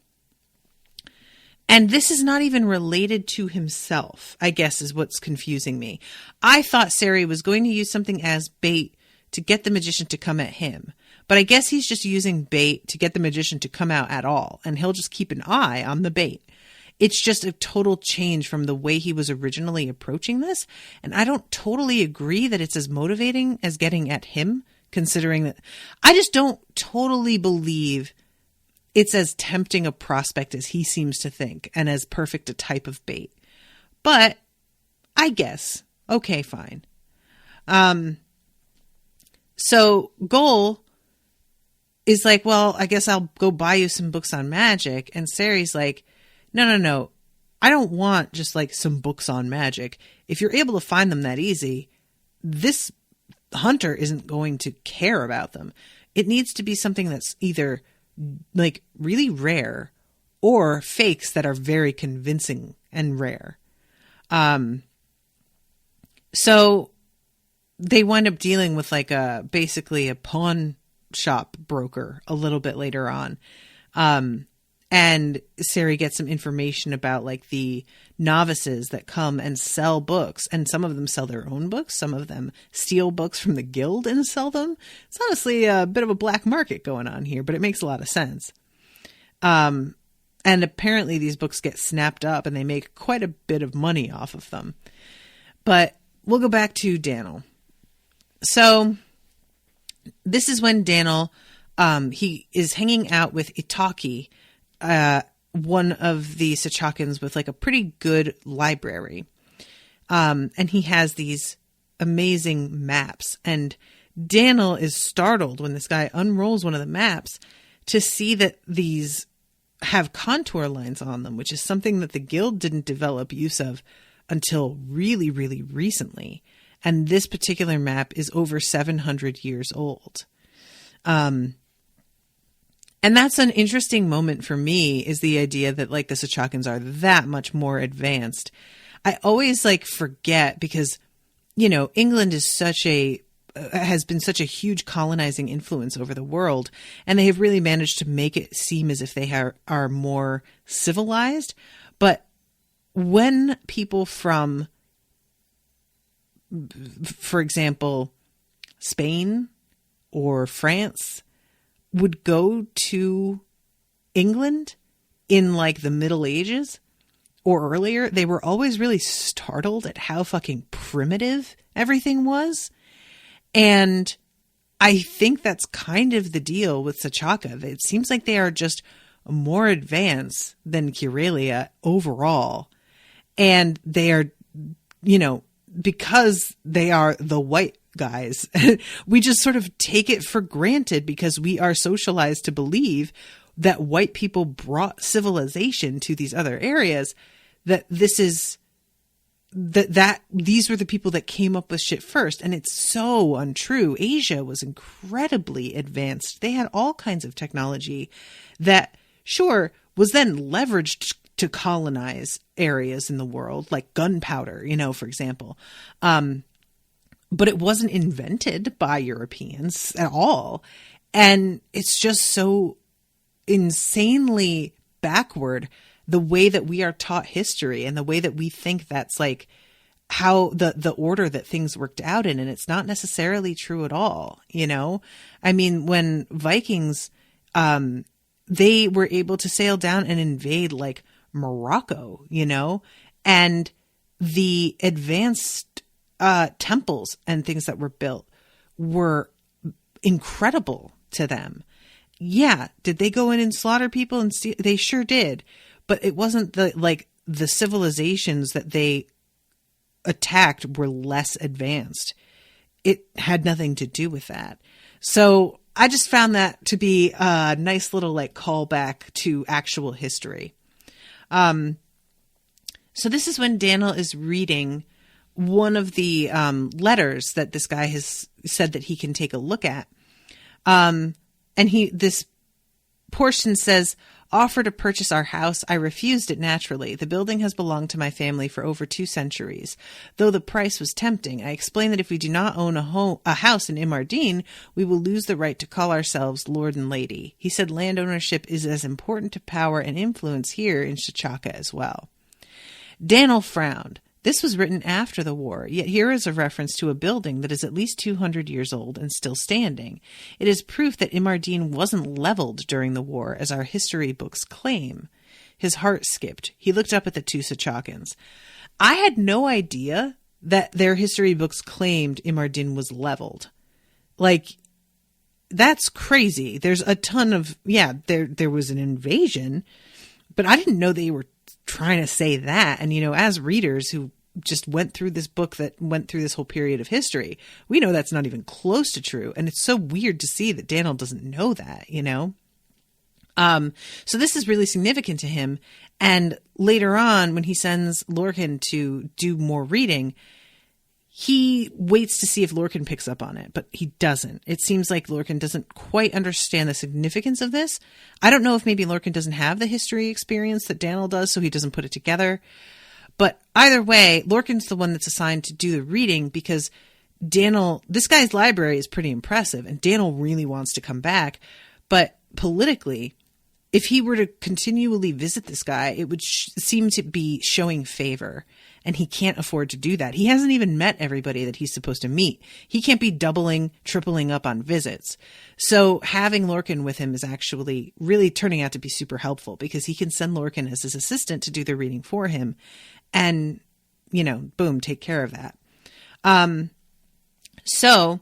And this is not even related to himself, I guess, is what's confusing me. I thought Sari was going to use something as bait to get the magician to come at him. But I guess he's just using bait to get the magician to come out at all. And he'll just keep an eye on the bait. It's just a total change from the way he was originally approaching this. And I don't totally agree that it's as motivating as getting at him, considering that I just don't totally believe it's as tempting a prospect as he seems to think and as perfect a type of bait. But I guess. Okay, fine. So Goal is like, well, I guess I'll go buy you some books on magic. And Sari's like, no. I don't want just like some books on magic. If you're able to find them that easy, this hunter isn't going to care about them. It needs to be something that's either like really rare or fakes that are very convincing and rare. So they wind up dealing with like basically a pawn shop broker a little bit later on. And Sari gets some information about like the novices that come and sell books, and some of them sell their own books. Some of them steal books from the guild and sell them. It's honestly a bit of a black market going on here, but it makes a lot of sense. And apparently these books get snapped up and they make quite a bit of money off of them. But we'll go back to Daniel. So this is when Daniel, he is hanging out with Itaki, one of the Sachakans with like a pretty good library. And he has these amazing maps. And Daniel is startled when this guy unrolls one of the maps to see that these have contour lines on them, which is something that the guild didn't develop use of until really, really recently. And this particular map is over 700 years old. And that's an interesting moment for me, is the idea that like the Sachakans are that much more advanced. I always like forget because, you know, England is has been such a huge colonizing influence over the world, and they have really managed to make it seem as if they are more civilized. But when people from, for example, Spain or France would go to England in like the Middle Ages or earlier, they were always really startled at how fucking primitive everything was. And I think that's kind of the deal with Sachaka. It seems like they are just more advanced than Kyrelia overall. And they are, you know, because they are the white guys, we just sort of take it for granted because we are socialized to believe that white people brought civilization to these other areas, that this is that these were the people that came up with shit first. And it's so untrue. Asia was incredibly advanced. They had all kinds of technology that sure was then leveraged to colonize areas in the world, like gunpowder, you know, for example. But it wasn't invented by Europeans at all. And it's just so insanely backward, the way that we are taught history and the way that we think that's like how the order that things worked out in. And it's not necessarily true at all. You know, I mean, when Vikings, they were able to sail down and invade like Morocco, you know, and the advanced temples and things that were built were incredible to them. Yeah. Did they go in and slaughter people and steal? They sure did. But it wasn't the civilizations that they attacked were less advanced. it had nothing to do with that. So I just found that to be a nice little like callback to actual history. So this is when Daniel is reading one of the letters that this guy has said that he can take a look at. And this portion says, "Offer to purchase our house. I refused it naturally. The building has belonged to my family for over 2 centuries. Though the price was tempting, I explained that if we do not own a house in Imardine, we will lose the right to call ourselves Lord and Lady. He said land ownership is as important to power and influence here in Shachaka as well." Daniel frowned. This was written after the war, yet here is a reference to a building that is at least 200 years old and still standing. It is proof that Imardine wasn't leveled during the war, as our history books claim. His heart skipped. He looked up at the 2 Sachakans. I had no idea that their history books claimed Imardine was leveled. Like, that's crazy. There's a ton of, there was an invasion, but I didn't know they were trying to say that. And, as readers who just went through this book that went through this whole period of history, we know that's not even close to true. And it's so weird to see that Daniel doesn't know that, So this is really significant to him. And later on, when he sends Lorkin to do more reading, he waits to see if Lorkin picks up on it, but he doesn't. It seems like Lorkin doesn't quite understand the significance of this. I don't know if maybe Lorkin doesn't have the history experience that Daniel does, so he doesn't put it together. But either way, Lorkin's the one that's assigned to do the reading because this guy's library is pretty impressive, and Daniel really wants to come back. But politically, if he were to continually visit this guy, it would seem to be showing favor. And he can't afford to do that. He hasn't even met everybody that he's supposed to meet. He can't be doubling, tripling up on visits. So having Lorkin with him is actually really turning out to be super helpful because he can send Lorkin as his assistant to do the reading for him and, boom, take care of that. So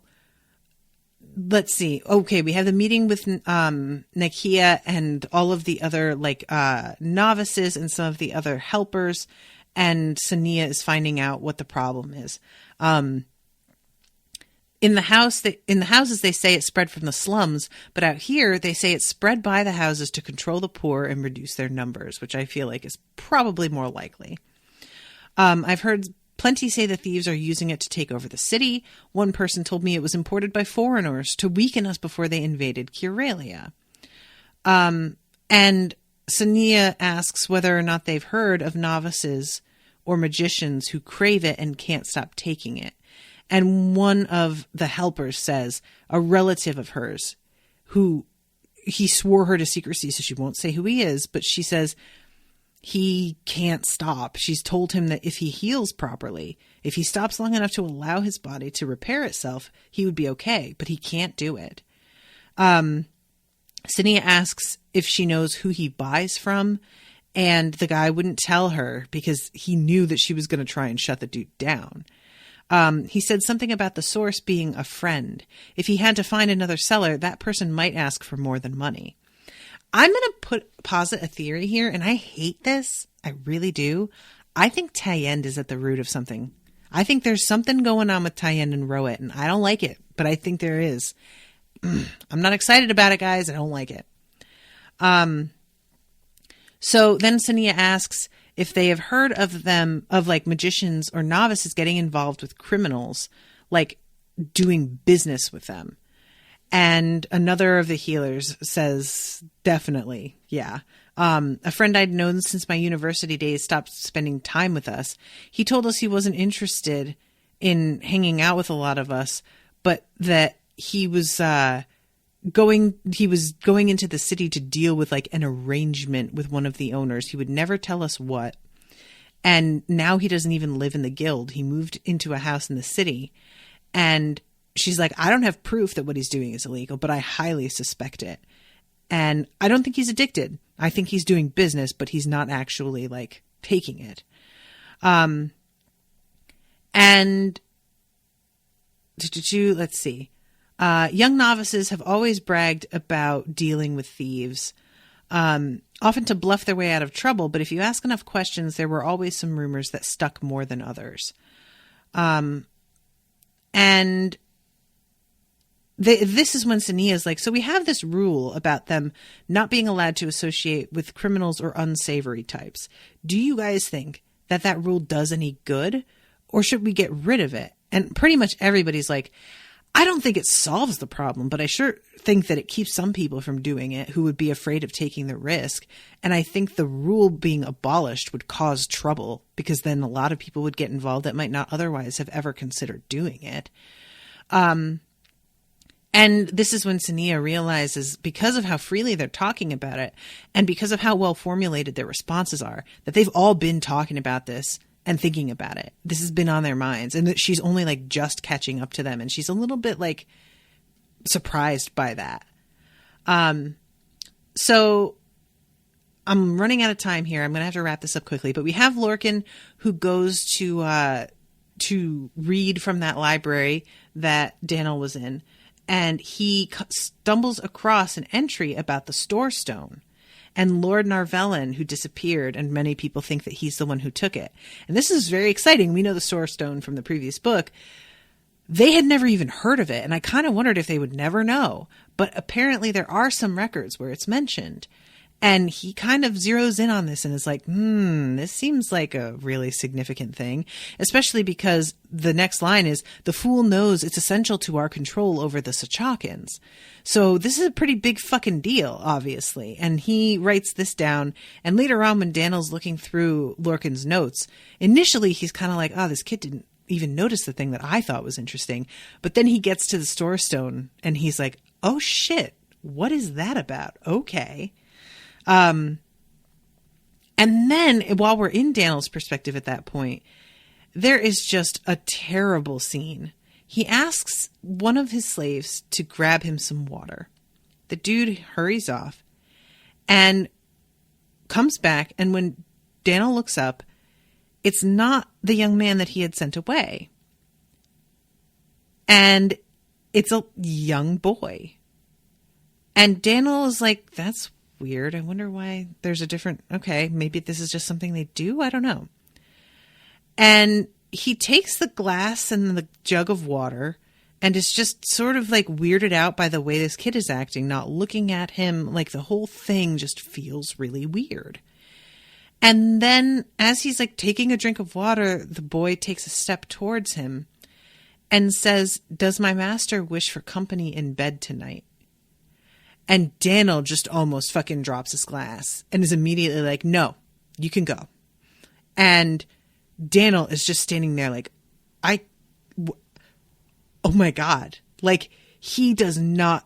let's see. Okay, we have the meeting with Nakia and all of the other novices and some of the other helpers. And Sania is finding out what the problem is. In the houses, they say it spread from the slums, but out here they say it's spread by the houses to control the poor and reduce their numbers, which I feel like is probably more likely. I've heard plenty say the thieves are using it to take over the city. One person told me it was imported by foreigners to weaken us before they invaded Curalia. And Sania asks whether or not they've heard of novices or magicians who crave it and can't stop taking it. And one of the helpers says, a relative of hers, who he swore her to secrecy, so she won't say who he is, but she says he can't stop. She's told him that if he heals properly, if he stops long enough to allow his body to repair itself, he would be okay, but he can't do it. Sania asks if she knows who he buys from, and the guy wouldn't tell her because he knew that she was going to try and shut the dude down. He said something about the source being a friend. If he had to find another seller, that person might ask for more than money. I'm going to posit a theory here, and I hate this. I really do. I think Tayend is at the root of something. I think there's something going on with Tayend and Roet, and I don't like it, but I think there is. I'm not excited about it, guys. I don't like it. So then Sania asks if they have heard of magicians or novices getting involved with criminals, like doing business with them. And another of the healers says, definitely, yeah. A friend I'd known since my university days stopped spending time with us. He told us he wasn't interested in hanging out with a lot of us, but that he was going into the city to deal with an arrangement with one of the owners. He would never tell us what. And now he doesn't even live in the guild. He moved into a house in the city. And she's like, I don't have proof that what he's doing is illegal, but I highly suspect it. And I don't think he's addicted. I think he's doing business, but he's not actually taking it. And let's see. Young novices have always bragged about dealing with thieves, often to bluff their way out of trouble. But if you ask enough questions, there were always some rumors that stuck more than others. And this is when Sania's like, so we have this rule about them not being allowed to associate with criminals or unsavory types. Do you guys think that that rule does any good, or should we get rid of it? And pretty much everybody's like, I don't think it solves the problem, but I sure think that it keeps some people from doing it who would be afraid of taking the risk. And I think the rule being abolished would cause trouble, because then a lot of people would get involved that might not otherwise have ever considered doing it. And this is when Sania realizes, because of how freely they're talking about it and because of how well formulated their responses are, that they've all been talking about this and thinking about it. This has been on their minds, and that she's only like just catching up to them. And she's a little bit like surprised by that. So I'm running out of time here. I'm going to have to wrap this up quickly, but we have Lorkin, who goes to read from that library that Daniel was in. And he stumbles across an entry about the Storestone and Lord Narvellin, who disappeared, and many people think that he's the one who took it. And this is very exciting. We know the Storestone from the previous book. They had never even heard of it, and I kind of wondered if they would never know. But apparently there are some records where it's mentioned. And he kind of zeroes in on this and is like, this seems like a really significant thing, especially because the next line is, the fool knows it's essential to our control over the Sachakans. So this is a pretty big fucking deal, obviously. And he writes this down. And later on, when Daniel's looking through Lorkin's notes, initially he's kind of like, oh, this kid didn't even notice the thing that I thought was interesting. But then he gets to the Storestone and he's like, oh shit, what is that about? Okay. And then while we're in Daniel's perspective at that point, there is just a terrible scene. He asks one of his slaves to grab him some water. The dude hurries off and comes back. And when Daniel looks up, it's not the young man that he had sent away. And it's a young boy. And Daniel is like, that's weird. I wonder why there's a different, okay, maybe this is just something they do. I don't know. And he takes the glass and the jug of water and is just sort of like weirded out by the way this kid is acting, not looking at him. Like the whole thing just feels really weird. And then as he's like taking a drink of water, the boy takes a step towards him and says, does my master wish for company in bed tonight? And Daniel just almost fucking drops his glass and is immediately like, no, you can go. And Daniel is just standing there like, oh my God. Like, he does not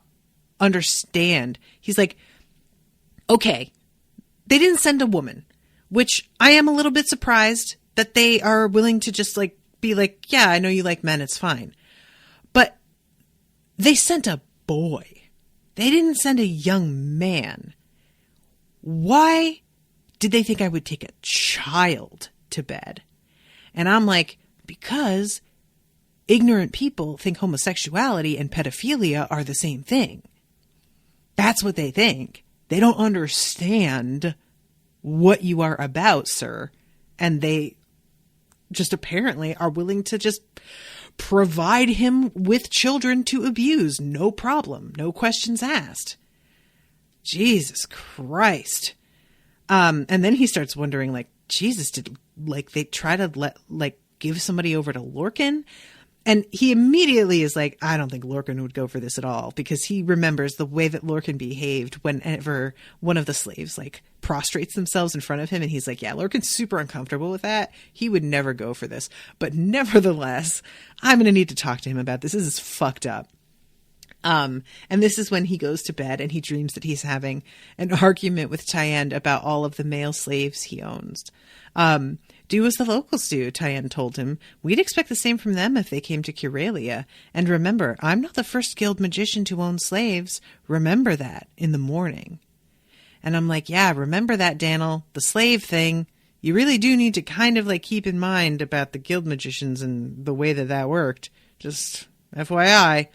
understand. He's like, okay, they didn't send a woman, which I am a little bit surprised that they are willing to just like be like, yeah, I know you like men, it's fine. But they sent a boy. They didn't send a young man. Why did they think I would take a child to bed? And I'm like, because ignorant people think homosexuality and pedophilia are the same thing. That's what they think. They don't understand what you are about, sir. And they just apparently are willing to just provide him with children to abuse. No problem. No questions asked. Jesus Christ. And then he starts wondering, like, Jesus, did like they try to give somebody over to Lorkin? And he immediately is like, I don't think Lorkin would go for this at all, because he remembers the way that Lorkin behaved whenever one of the slaves like prostrates themselves in front of him. And he's like, yeah, Lorkin's super uncomfortable with that. He would never go for this. But nevertheless, I'm going to need to talk to him about this. This is fucked up. And this is when he goes to bed and he dreams that he's having an argument with Tayend about all of the male slaves he owns. Do as the locals do, Tayend told him. We'd expect the same from them if they came to Curalia. And remember, I'm not the first guild magician to own slaves. Remember that in the morning. And I'm like, yeah, remember that, Daniel. The slave thing. You really do need to kind of like keep in mind about the guild magicians and the way that worked. Just FYI.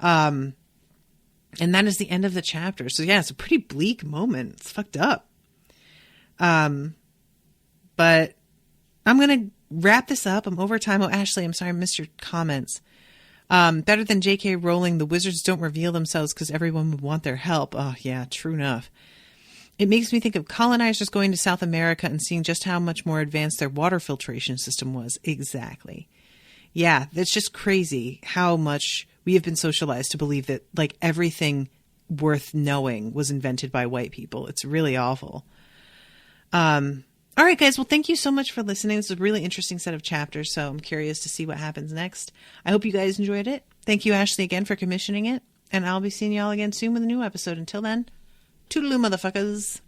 And that is the end of the chapter. So yeah, it's a pretty bleak moment. It's fucked up. But I'm going to wrap this up. I'm over time. Oh, Ashleigh, I'm sorry I missed your comments. Better than J.K. Rowling, the wizards don't reveal themselves because everyone would want their help. Oh, yeah, true enough. It makes me think of colonizers going to South America and seeing just how much more advanced their water filtration system was. Exactly. Yeah, it's just crazy how much we have been socialized to believe that, like, everything worth knowing was invented by white people. It's really awful. All right, guys. Well, thank you so much for listening. This is a really interesting set of chapters, so I'm curious to see what happens next. I hope you guys enjoyed it. Thank you, Ashleigh, again for commissioning it, and I'll be seeing y'all again soon with a new episode. Until then, toodaloo, motherfuckers.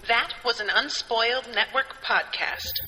That was an Unspoiled Network podcast.